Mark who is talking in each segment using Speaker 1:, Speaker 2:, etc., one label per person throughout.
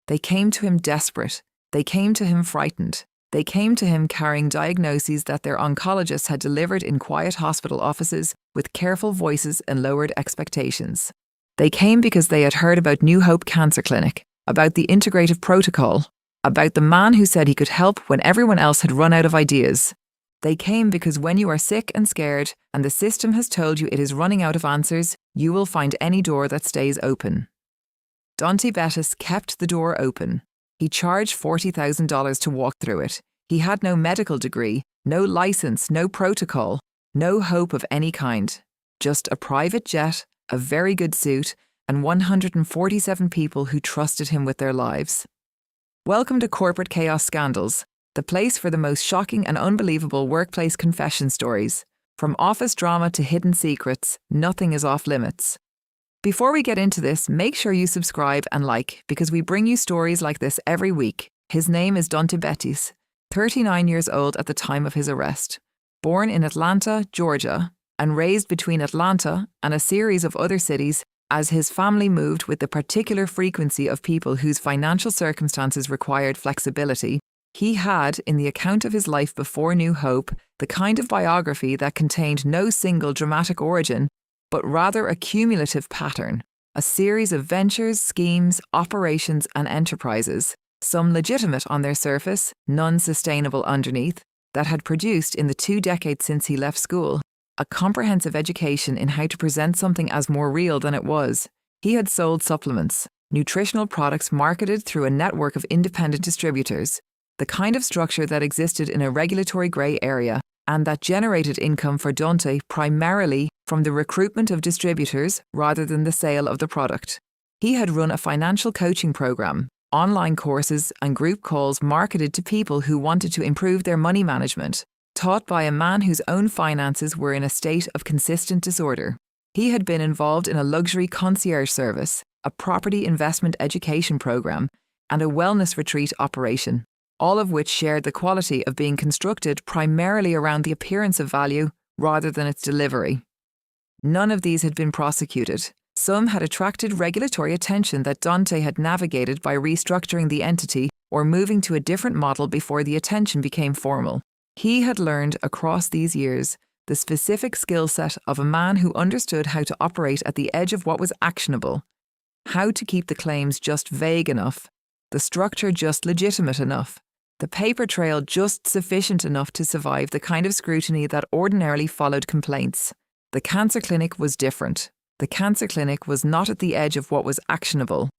Speaker 1: They came to him desperate. They came to him frightened. They came to him carrying diagnoses that their oncologists had delivered in quiet hospital offices with careful voices and lowered expectations. They came because they had heard about New Hope Cancer Clinic, about the integrative protocol, about the man who said he could help when everyone else had run out of ideas. They came because when you are sick and scared and the system has told you it is running out of answers, you will find any door that stays open. Dante Bettis kept the door open. He charged $40,000 to walk through it. He had no medical degree, no license, no protocol, no hope of any kind. Just a private jet, a very good suit, and 147 people who trusted him with their lives. Welcome to Corporate Chaos Scandals, the place for the most shocking and unbelievable workplace confession stories. From office drama to hidden secrets, nothing is off limits. Before we get into this, make sure you subscribe and like, because we bring you stories like this every week. His name is Dante Bettis, 39 years old at the time of his arrest. Born in Atlanta, Georgia, and raised between Atlanta and a series of other cities as his family moved with the particular frequency of people whose financial circumstances required flexibility, he had, in the account of his life before New Hope, the kind of biography that contained no single dramatic origin, but rather a cumulative pattern, a series of ventures, schemes, operations, and enterprises, some legitimate on their surface, none sustainable underneath, that had produced in the 2 decades since he left school a comprehensive education in how to present something as more real than it was. He had sold supplements, nutritional products marketed through a network of independent distributors, the kind of structure that existed in a regulatory grey area and that generated income for Dante primarily from the recruitment of distributors rather than the sale of the product. He had run a financial coaching program, online courses and group calls marketed to people who wanted to improve their money management, taught by a man whose own finances were in a state of consistent disorder. He had been involved in a luxury concierge service, a property investment education program, and a wellness retreat operation, all of which shared the quality of being constructed primarily around the appearance of value rather than its delivery. None of these had been prosecuted. Some had attracted regulatory attention that Dante had navigated by restructuring the entity or moving to a different model before the attention became formal. He had learned across these years the specific skill set of a man who understood how to operate at the edge of what was actionable, how to keep the claims just vague enough, the structure just legitimate enough, the paper trail just sufficient enough to survive the kind of scrutiny that ordinarily followed complaints. The cancer clinic was different. The cancer clinic was not at the edge of what was actionable.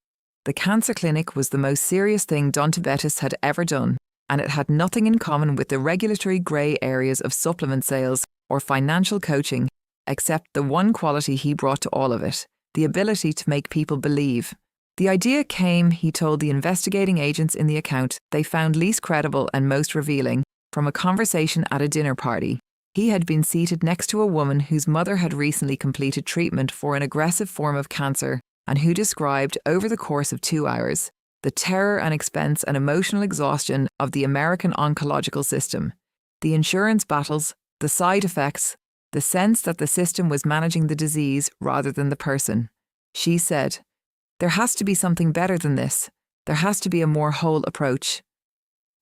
Speaker 1: The cancer clinic was the most serious thing Dante Bettis had ever done, and it had nothing in common with the regulatory grey areas of supplement sales or financial coaching, except the one quality he brought to all of it, the ability to make people believe. The idea came, he told the investigating agents in the account they found least credible and most revealing, from a conversation at a dinner party. He had been seated next to a woman whose mother had recently completed treatment for an aggressive form of cancer and who described, over the course of 2 hours, the terror and expense and emotional exhaustion of the American oncological system, the insurance battles, the side effects, the sense that the system was managing the disease rather than the person. She said, "There has to be something better than this. There has to be a more whole approach."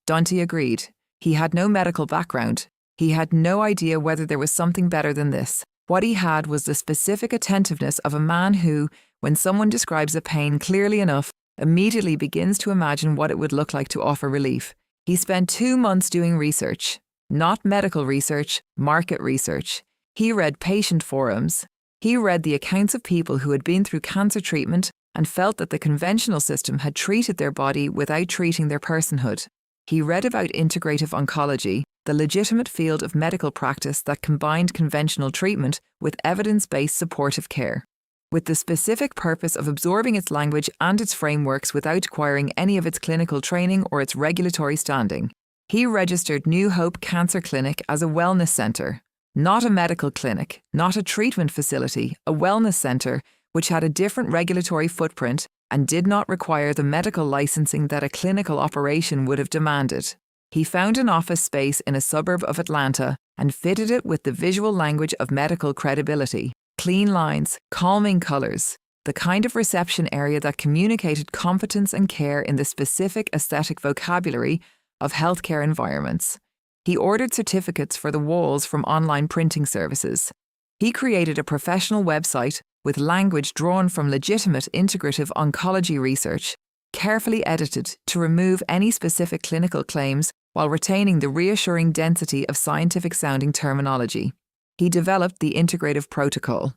Speaker 1: Dante agreed. He had no medical background. He had no idea whether there was something better than this. What he had was the specific attentiveness of a man who, when someone describes a pain clearly enough, immediately begins to imagine what it would look like to offer relief. He spent 2 months doing research, not medical research, market research. He read patient forums. He read the accounts of people who had been through cancer treatment and felt that the conventional system had treated their body without treating their personhood. He read about integrative oncology, the legitimate field of medical practice that combined conventional treatment with evidence-based supportive care, with the specific purpose of absorbing its language and its frameworks without acquiring any of its clinical training or its regulatory standing. He registered New Hope Cancer Clinic as a wellness centre, not a medical clinic, not a treatment facility, a wellness centre which had a different regulatory footprint and did not require the medical licensing that a clinical operation would have demanded. He found an office space in a suburb of Atlanta and fitted it with the visual language of medical credibility. Clean lines, calming colours, the kind of reception area that communicated competence and care in the specific aesthetic vocabulary of healthcare environments. He ordered certificates for the walls from online printing services. He created a professional website with language drawn from legitimate integrative oncology research, carefully edited to remove any specific clinical claims while retaining the reassuring density of scientific-sounding terminology. He developed the integrative protocol.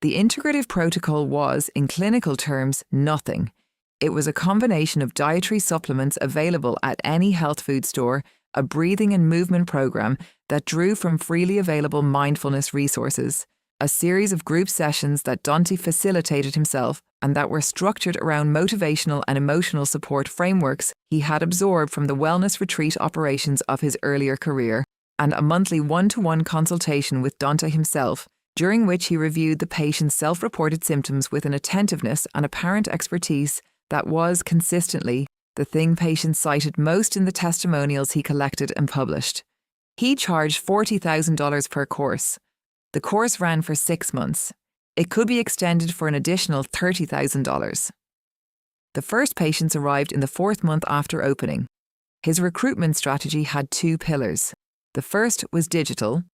Speaker 1: The integrative protocol was, in clinical terms, nothing. It was a combination of dietary supplements available at any health food store, a breathing and movement program that drew from freely available mindfulness resources, a series of group sessions that Dante facilitated himself and that were structured around motivational and emotional support frameworks he had absorbed from the wellness retreat operations of his earlier career, and a monthly one-to-one consultation with Dante himself, during which he reviewed the patient's self-reported symptoms with an attentiveness and apparent expertise that was, consistently, the thing patients cited most in the testimonials he collected and published. He charged $40,000 per course. The course ran for 6 months. It could be extended for an additional $30,000. The first patients arrived in the 4th month after opening. His recruitment strategy had 2 pillars. The first was digital,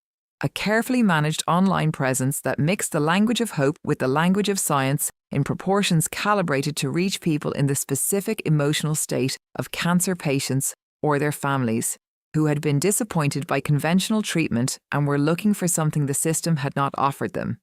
Speaker 1: a carefully managed online presence that mixed the language of hope with the language of science in proportions calibrated to reach people in the specific emotional state of cancer patients or their families, who had been disappointed by conventional treatment and were looking for something the system had not offered them.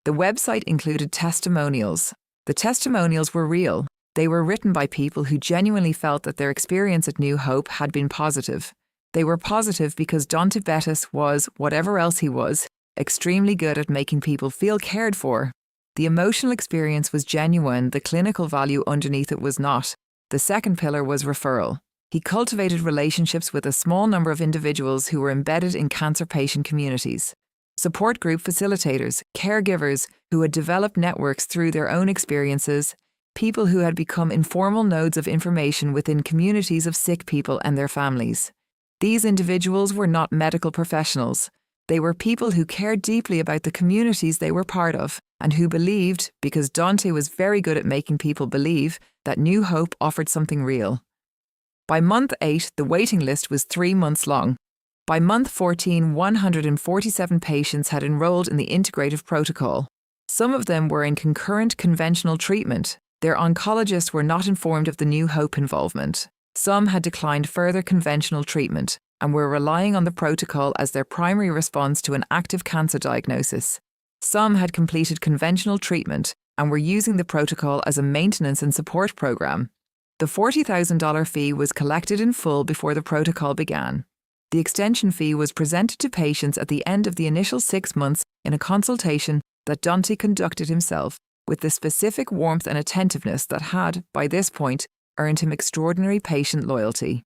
Speaker 1: The website included testimonials. The testimonials were real. They were written by people who genuinely felt that their experience at New Hope had been positive. They were positive because Dante Bettis was, whatever else he was, extremely good at making people feel cared for. The emotional experience was genuine, the clinical value underneath it was not. The second pillar was referral. He cultivated relationships with a small number of individuals who were embedded in cancer patient communities. Support group facilitators, caregivers who had developed networks through their own experiences, people who had become informal nodes of information within communities of sick people and their families. These individuals were not medical professionals. They were people who cared deeply about the communities they were part of and who believed, because Dante was very good at making people believe, that New Hope offered something real. By month 8, the waiting list was 3 months long. By month 14, 147 patients had enrolled in the integrative protocol. Some of them were in concurrent conventional treatment. Their oncologists were not informed of the New Hope involvement. Some had declined further conventional treatment and were relying on the protocol as their primary response to an active cancer diagnosis. Some had completed conventional treatment and were using the protocol as a maintenance and support program. The $40,000 fee was collected in full before the protocol began. The extension fee was presented to patients at the end of the initial 6 months in a consultation that Dante conducted himself, with the specific warmth and attentiveness that had, by this point, earned him extraordinary patient loyalty.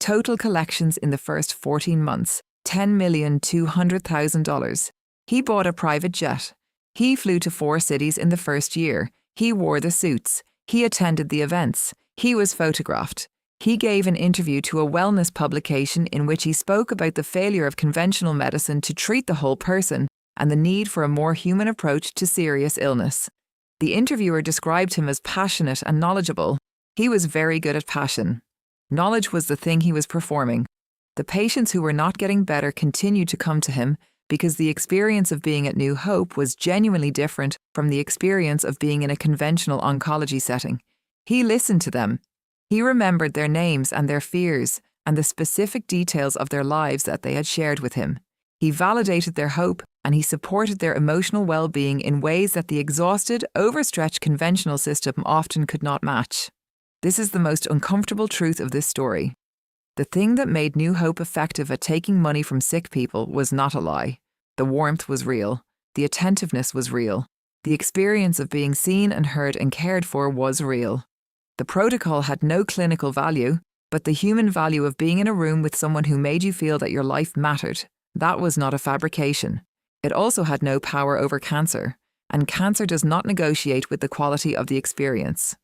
Speaker 1: Total collections in the first 14 months, $10,200,000. He bought a private jet. He flew to 4 cities in the first year. He wore the suits. He attended the events. He was photographed. He gave an interview to a wellness publication in which he spoke about the failure of conventional medicine to treat the whole person and the need for a more human approach to serious illness. The interviewer described him as passionate and knowledgeable. He was very good at passion. Knowledge was the thing he was performing. The patients who were not getting better continued to come to him because the experience of being at New Hope was genuinely different from the experience of being in a conventional oncology setting. He listened to them. He remembered their names and their fears and the specific details of their lives that they had shared with him. He validated their hope and he supported their emotional well-being in ways that the exhausted, overstretched conventional system often could not match. This is the most uncomfortable truth of this story. The thing that made New Hope effective at taking money from sick people was not a lie. The warmth was real. The attentiveness was real. The experience of being seen and heard and cared for was real. The protocol had no clinical value, but the human value of being in a room with someone who made you feel that your life mattered, that was not a fabrication. It also had no power over cancer, and cancer does not negotiate with the quality of the experience.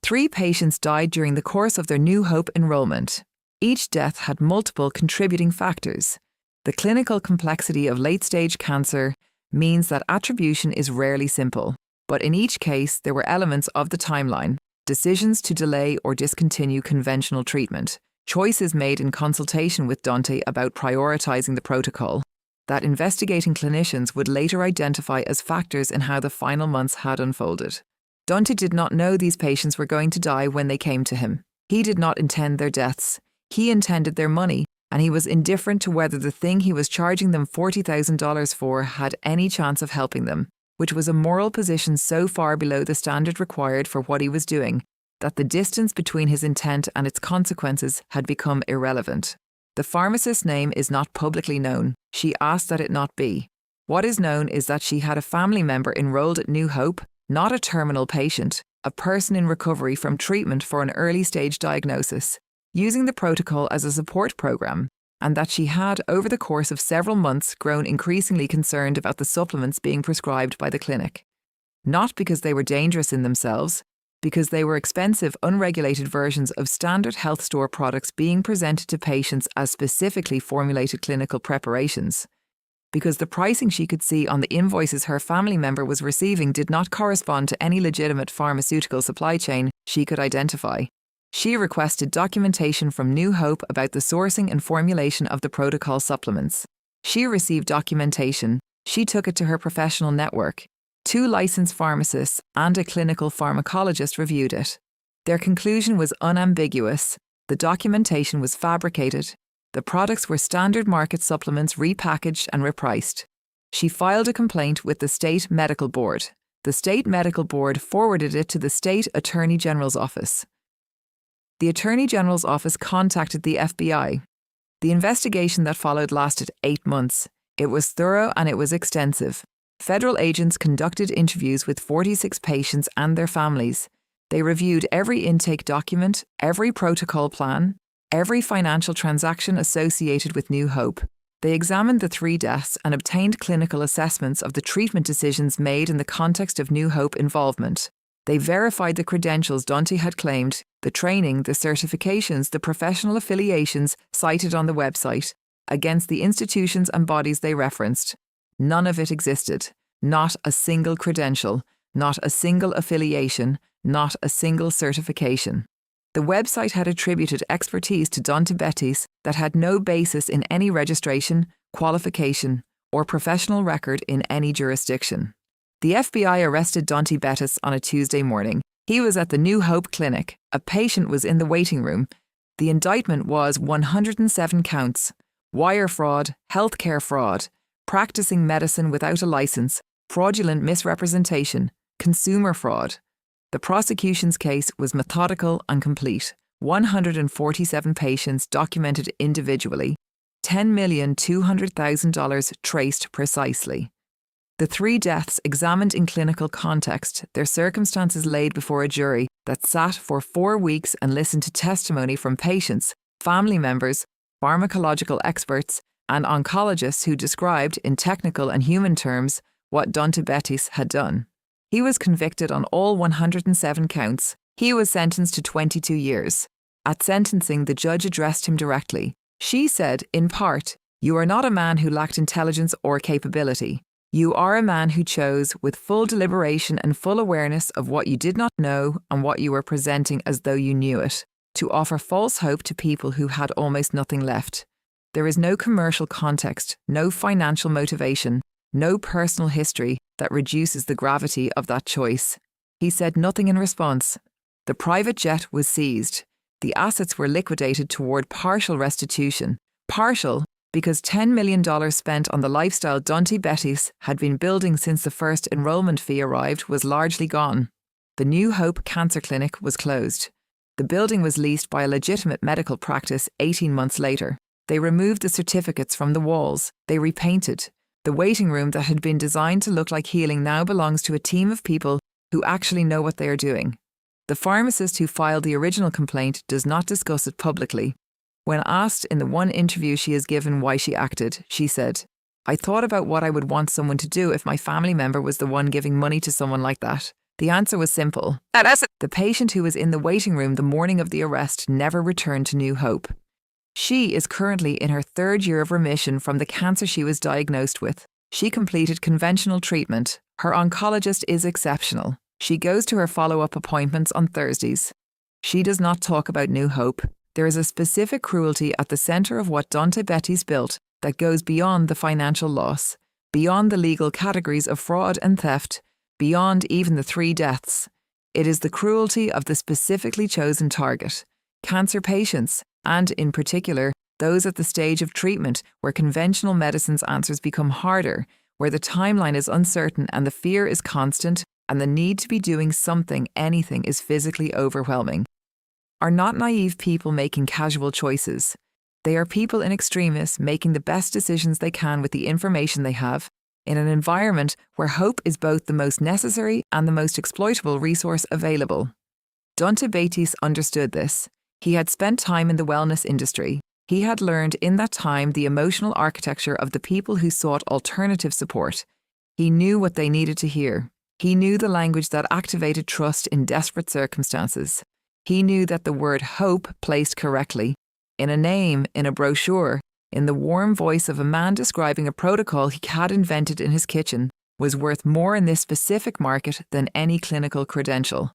Speaker 1: 3 patients died during the course of their New Hope enrollment. Each death had multiple contributing factors. The clinical complexity of late-stage cancer means that attribution is rarely simple. But in each case, there were elements of the timeline, decisions to delay or discontinue conventional treatment, choices made in consultation with Dante about prioritizing the protocol, that investigating clinicians would later identify as factors in how the final months had unfolded. Dante did not know these patients were going to die when they came to him. He did not intend their deaths. He intended their money, and he was indifferent to whether the thing he was charging them $40,000 for had any chance of helping them, which was a moral position so far below the standard required for what he was doing that the distance between his intent and its consequences had become irrelevant. The pharmacist's name is not publicly known. She asked that it not be. What is known is that she had a family member enrolled at New Hope, not a terminal patient, a person in recovery from treatment for an early-stage diagnosis, using the protocol as a support program, and that she had, over the course of several months, grown increasingly concerned about the supplements being prescribed by the clinic. Not because they were dangerous in themselves, because they were expensive, unregulated versions of standard health store products being presented to patients as specifically formulated clinical preparations. Because the pricing she could see on the invoices her family member was receiving did not correspond to any legitimate pharmaceutical supply chain she could identify. She requested documentation from New Hope about the sourcing and formulation of the protocol supplements. She received documentation. She took it to her professional network. 2 licensed pharmacists and a clinical pharmacologist reviewed it. Their conclusion was unambiguous. The documentation was fabricated. The products were standard market supplements repackaged and repriced. She filed a complaint with the State Medical Board. The State Medical Board forwarded it to the State Attorney General's office. The Attorney General's office contacted the FBI. The investigation that followed lasted 8 months. It was thorough and it was extensive. Federal agents conducted interviews with 46 patients and their families. They reviewed every intake document, every protocol plan, every financial transaction associated with New Hope. They examined the 3 deaths and obtained clinical assessments of the treatment decisions made in the context of New Hope involvement. They verified the credentials Dante had claimed, the training, the certifications, the professional affiliations cited on the website, against the institutions and bodies they referenced. None of it existed. Not a single credential, not a single affiliation, not a single certification. The website had attributed expertise to Dante Bettis that had no basis in any registration, qualification, or professional record in any jurisdiction. The FBI arrested Dante Bettis on a Tuesday morning. He was at the New Hope Clinic. A patient was in the waiting room. The indictment was 107 counts: wire fraud, healthcare fraud, practicing medicine without a license, fraudulent misrepresentation, consumer fraud. The prosecution's case was methodical and complete. 147 patients documented individually, $10,200,000 traced precisely. The 3 deaths examined in clinical context, their circumstances laid before a jury that sat for 4 weeks and listened to testimony from patients, family members, pharmacological experts, and oncologists who described, in technical and human terms, what Dante Bettis had done. He was convicted on all 107 counts. He was sentenced to 22 years. At sentencing, the judge addressed him directly. She said, in part, "You are not a man who lacked intelligence or capability. You are a man who chose, with full deliberation and full awareness of what you did not know and what you were presenting as though you knew it, to offer false hope to people who had almost nothing left. There is no commercial context, no financial motivation, no personal history that reduces the gravity of that choice." He said nothing in response. The private jet was seized. The assets were liquidated toward partial restitution. Partial because $10 million spent on the lifestyle Dante Bettis had been building since the first enrollment fee arrived was largely gone. The New Hope Cancer Clinic was closed. The building was leased by a legitimate medical practice 18 months later. They removed the certificates from the walls. They repainted. The waiting room that had been designed to look like healing now belongs to a team of people who actually know what they are doing. The pharmacist who filed the original complaint does not discuss it publicly. When asked in the one interview she has given why she acted, she said, "I thought about what I would want someone to do if my family member was the one giving money to someone like that. The answer was simple. The patient who was in the waiting room the morning of the arrest never returned to New Hope. She is currently in her 3rd year of remission from the cancer she was diagnosed with. She completed conventional treatment, Her oncologist is exceptional. She goes to her follow-up appointments on Thursdays. She does not talk about New Hope. There is a specific cruelty at the centre of what Dante Bettis built that goes beyond the financial loss, beyond the legal categories of fraud and theft, beyond even the 3 deaths. It is the cruelty of the specifically chosen target, cancer patients, and in particular, those at the stage of treatment where conventional medicine's answers become harder, where the timeline is uncertain and the fear is constant, and the need to be doing something, anything, is physically overwhelming. Are not naive people making casual choices. They are people in extremis making the best decisions they can with the information they have, in an environment where hope is both the most necessary and the most exploitable resource available. Dante Bettis understood this. He had spent time in the wellness industry. He had learned in that time the emotional architecture of the people who sought alternative support. He knew what they needed to hear. He knew the language that activated trust in desperate circumstances. He knew that the word hope, placed correctly, in a name, in a brochure, in the warm voice of a man describing a protocol he had invented in his kitchen, was worth more in this specific market than any clinical credential.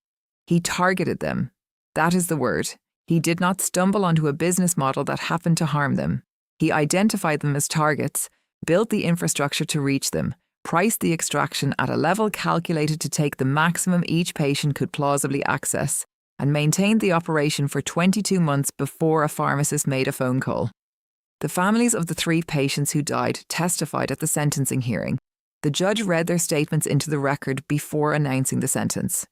Speaker 1: He targeted them. That is the word. He did not stumble onto a business model that happened to harm them. He identified them as targets, built the infrastructure to reach them, priced the extraction at a level calculated to take the maximum each patient could plausibly access, and maintained the operation for 22 months before a pharmacist made a phone call. The families of the 3 patients who died testified at the sentencing hearing. The judge read their statements into the record before announcing the sentence.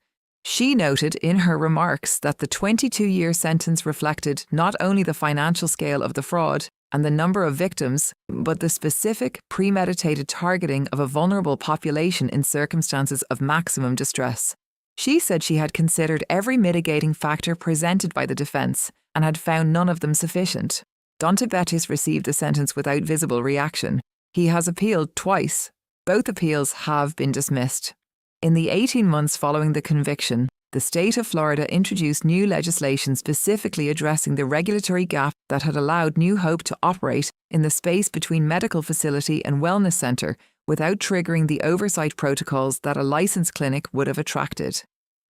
Speaker 1: She noted in her remarks that the 22-year sentence reflected not only the financial scale of the fraud and the number of victims, but the specific, premeditated targeting of a vulnerable population in circumstances of maximum distress. She said she had considered every mitigating factor presented by the defence and had found none of them sufficient. Dante Bettis received the sentence without visible reaction. He has appealed twice. Both appeals have been dismissed. In the 18 months following the conviction, the state of Florida introduced new legislation specifically addressing the regulatory gap that had allowed New Hope to operate in the space between medical facility and wellness centre without triggering the oversight protocols that a licensed clinic would have attracted.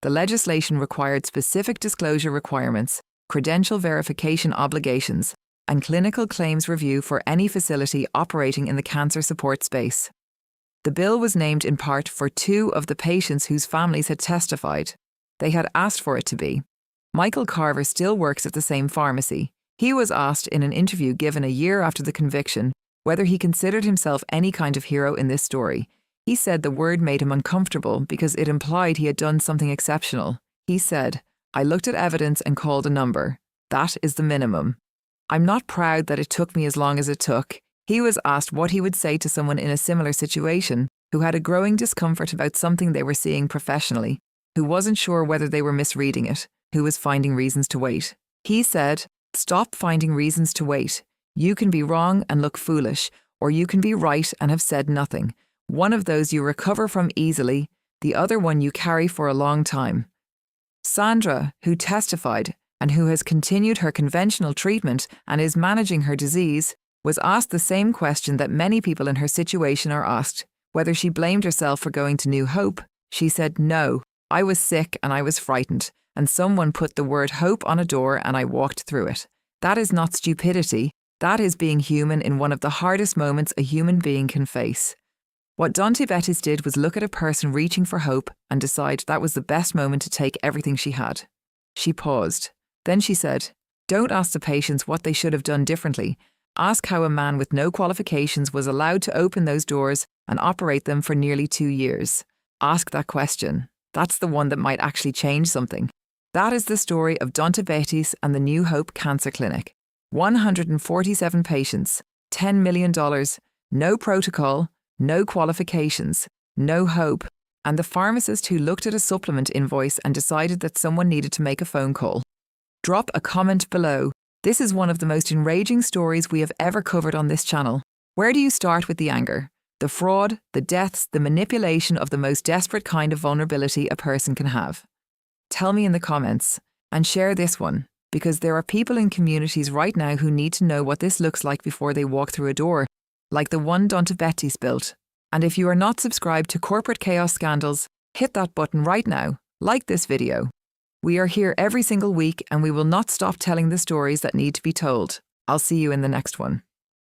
Speaker 1: The legislation required specific disclosure requirements, credential verification obligations, and clinical claims review for any facility operating in the cancer support space. The bill was named in part for 2 of the patients whose families had testified. They had asked for it to be. Michael Carver still works at the same pharmacy. He was asked in an interview given a year after the conviction whether he considered himself any kind of hero in this story. He said the word made him uncomfortable because it implied he had done something exceptional. He said, "I looked at evidence and called a number. That is the minimum. I'm not proud that it took me as long as it took." He was asked what he would say to someone in a similar situation who had a growing discomfort about something they were seeing professionally, who wasn't sure whether they were misreading it, who was finding reasons to wait. He said, "Stop finding reasons to wait. You can be wrong and look foolish, or you can be right and have said nothing. One of those you recover from easily, the other one you carry for a long time." Sandra, who testified and who has continued her conventional treatment and is managing her disease, was asked the same question that many people in her situation are asked, whether she blamed herself for going to New Hope. She said, "No, I was sick and I was frightened, and someone put the word hope on a door and I walked through it. That is not stupidity. That is being human in one of the hardest moments a human being can face." What Dante Bettis did was look at a person reaching for hope and decide that was the best moment to take everything she had. She paused. Then she said, "Don't ask the patients what they should have done differently. Ask how a man with no qualifications was allowed to open those doors and operate them for nearly 2 years. Ask that question. That's the one that might actually change something." That is the story of Dante Bettis and the New Hope Cancer Clinic. 147 patients, $10 million, no protocol, no qualifications, no hope, and the pharmacist who looked at a supplement invoice and decided that someone needed to make a phone call. Drop a comment below. This is one of the most enraging stories we have ever covered on this channel. Where do you start with the anger? The fraud, the deaths, the manipulation of the most desperate kind of vulnerability a person can have. Tell me in the comments, and share this one, because there are people in communities right now who need to know what this looks like before they walk through a door, like the one Dante Bettis built. And if you are not subscribed to Corporate Chaos Scandals, hit that button right now, like this video. We are here every single week and we will not stop telling the stories that need to be told. I'll see you in the next one.